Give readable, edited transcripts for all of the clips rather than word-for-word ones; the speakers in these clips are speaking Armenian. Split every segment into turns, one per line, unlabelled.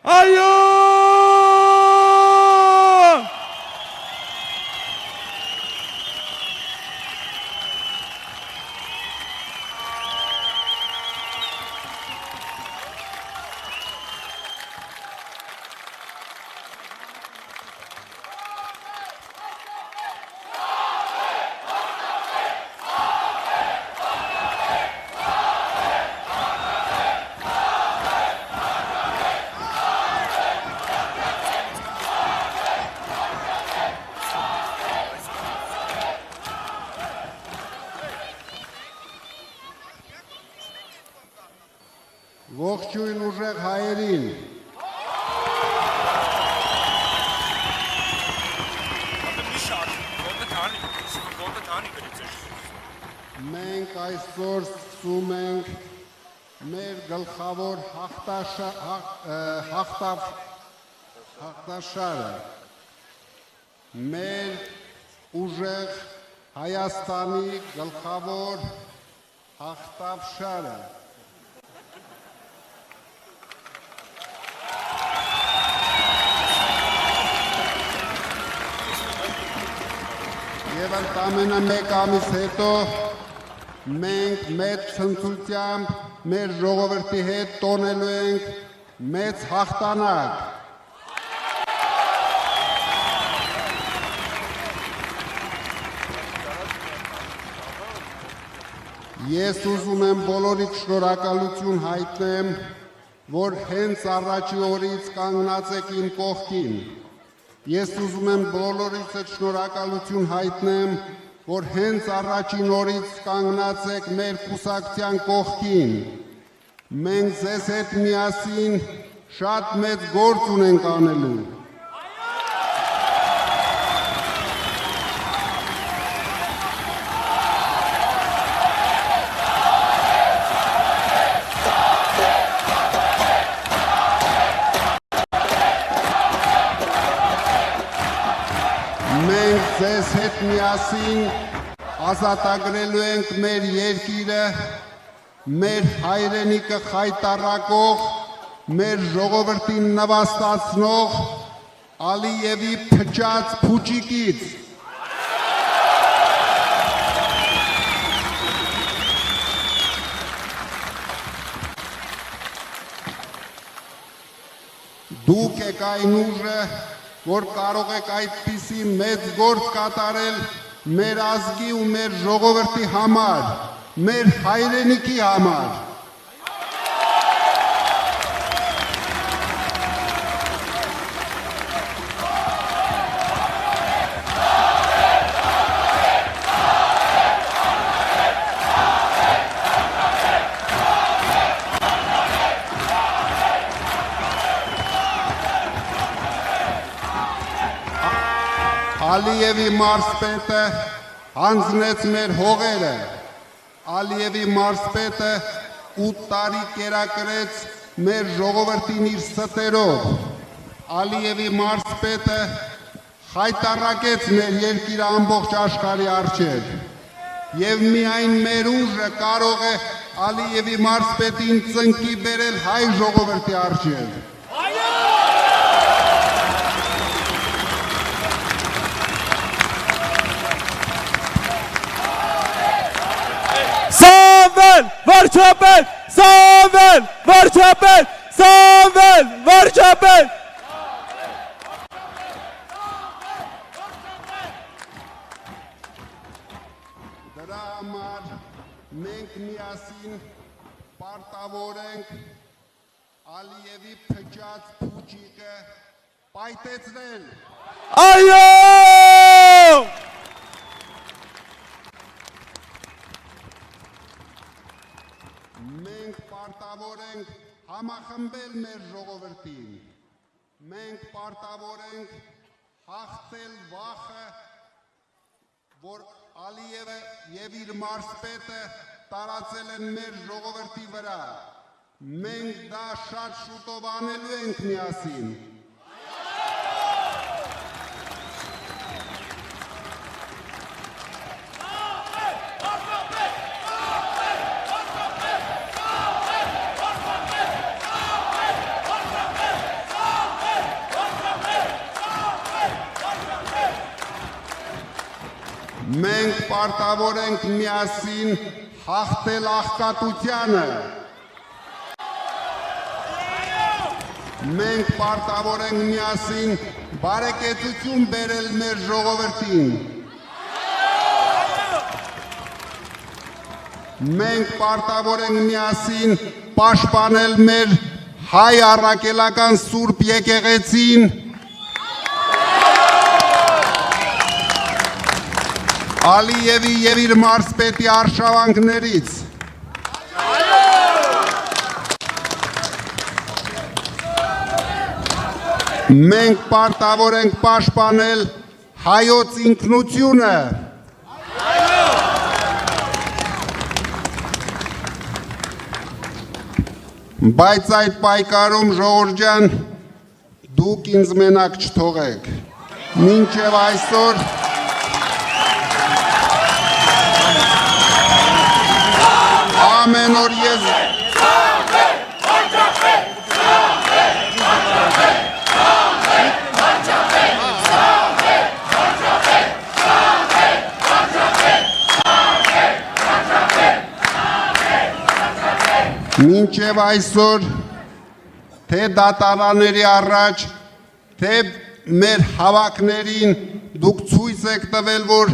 Այո!
Ողջույն ուժեղ հայերին։ Մենք այսօր սկսում ենք մեր գլխավոր հաղթաշարը, մեր ուժեղ Հայաստանի գլխավոր հաղթաշարը։ Եվ ընդամենը մեկ ամիս հետո մենք մեծ ցնծությամբ մեր ժողովրդի հետ տոնելու ենք մեծ հաղթանակ։ Ես ուզում եմ բոլորիդ շնորհակալություն հայտնեմ, որ հենց առաջի օրից կանգնած եք իմ կողքին։ Ես ուզում եմ բոլորիդ հետ շնորհակալություն հայտնեմ, որ հենց առաջին օրից կանգնած եք մեր կուսակցության կողքին։ Մենք ձեզ հետ միասին շատ մեծ գործ ունենք անելու։ Մենք ձեզ հետ միասին ազատագրելու ենք մեր երկիրը, մեր հայրենիքը խայտառակող, մեր ժողովրդին նվաստացնող Ալիևի փչած փուչիկից։ Դուք եք այն ուժը, որ կարող եք այդպիսի մեծ գործ կատարել մեր ազգի ու մեր ժողովրդի համար, մեր հայրենիքի համար։ Ալիևի մարզպետը հանձնեց մեր հողերը, Ալիևի մարզպետը 8 տարի կերակրեց մեր ժողովրդին իր ստերով, Ալիևի մարզպետը խայտառակեց մեր երկիրը ամբողջ աշխարհի առջև, եւ միայն մեր ուժը կարող է Ալիևի մարզպետին ծնկի բերել հայ ժողովրդի առջև։
Սամվել վարչապետ, Սամվել վարչապետ, Սամվել վարչապետ։
Դրա համար մենք միասին պարտավոր ենք Ալիևի փչած փուչիկը պայթեցնել։
Այո!
Մենք պարտավոր ենք համախմբել մեր ժողովրդին։ Մենք պարտավոր ենք հաղթել վախը, որ Ալիևը եւ իր մարզպետը տարածել են մեր ժողովրդի վրա։ Մենք դա շատ շուտով անելու ենք միասին։ Մենք պարտավոր ենք միասին հաղթել աղքատությանը։ Մենք պարտավոր ենք միասին բարեկեցություն բերել մեր ժողովրդին։ Մենք պարտավոր ենք միասին պաշտպանել մեր հայ առաքելական Սուրբ եկեղեցին, Ալիևի եւ իր մարզպետի արշավանքներից։ Մենք պարտավոր ենք պաշտպանել հայոց ինքնությունը։ Բայց այդ պայքարում ժողովուրդ ջան, դուք ինձ մենակ չթողեք։ Մինչև այսօր ամեն օր ես մինչև այսօր թե դատարանների առաջ, թե մեր հավաքներին դուք ցույց եք տվել, որ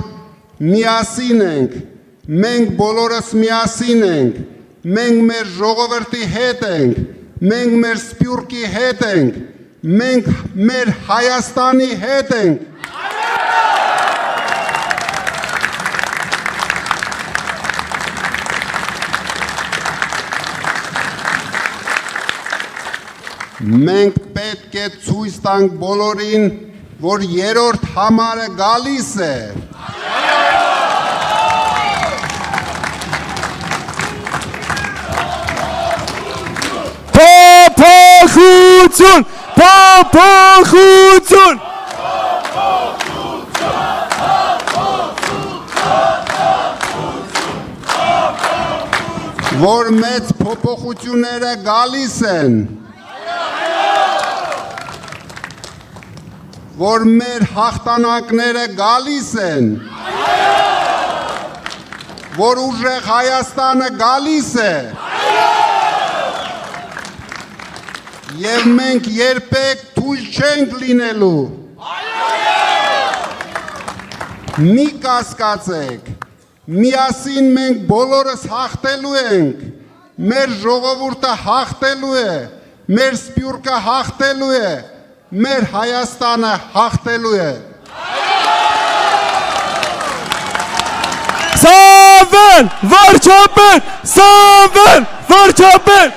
միասին ենք, մենք բոլորս միասին ենք, մենք մեր ժողովրդի հետ ենք, մենք մեր սփյուռքի հետ ենք, մենք մեր Հայաստանի հետ ենք։ Մենք պետք է ցույց տանք բոլորին, որ երրորդ համարը գալիս է։
Փոփոխություն, փոփոխություն։
Որ մեծ փոփոխությունները գալիս են, որ մեր հաղթանակները գալիս են, որ ուժեղ Հայաստանը գալիս է, եւ մենք երբեք թույլ չենք լինելու։ Մի կասկածեք, միասին մենք բոլորս հաղթելու ենք, մեր ժողովուրդը հաղթելու է, մեր սփյուռքը հաղթելու է, մեր Հայաստանը հաղթելու է։
Սամվել վարչապետ, Սամվել վարչապետ։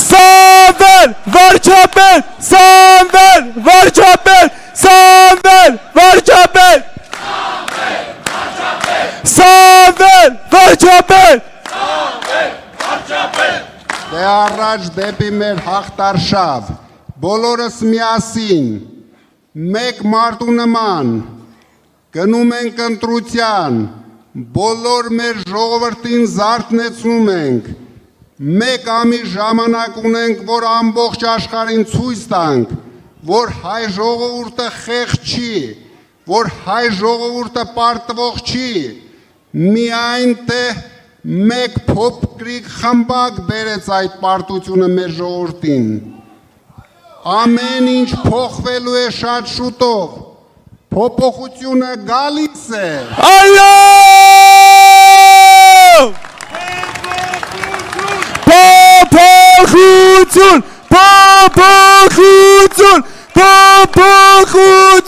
Սամվել վարչապետ, Սամվել վարչապետ, Սամվել վարչապետ, Սամվել վարչապետ։
Դե առաջ դեպի մեր հաղթարշավ, բոլորս միասին, մեկ մարդու նման, գնում ենք ընտրության, բոլոր մեր ժողովրդին զարթնեցնում ենք, մեկ ամիս ժամանակ ունենք, որ ամբողջ աշխարհին ցույց տանք, որ հայ ժողովուրդը խեղճ չի, որ հայ ժողովուրդը պարտվող չի, միայն թե մեկ փոքրիկ խմբակ բերեց այդ պարտությունը մեր ժողովրդին։ Ամեն ինչ փոխվելու է շատ շուտով, փոփոխությունը գալիս է։
Այո! Փոփոխություն, փոփոխություն, փոփոխություն։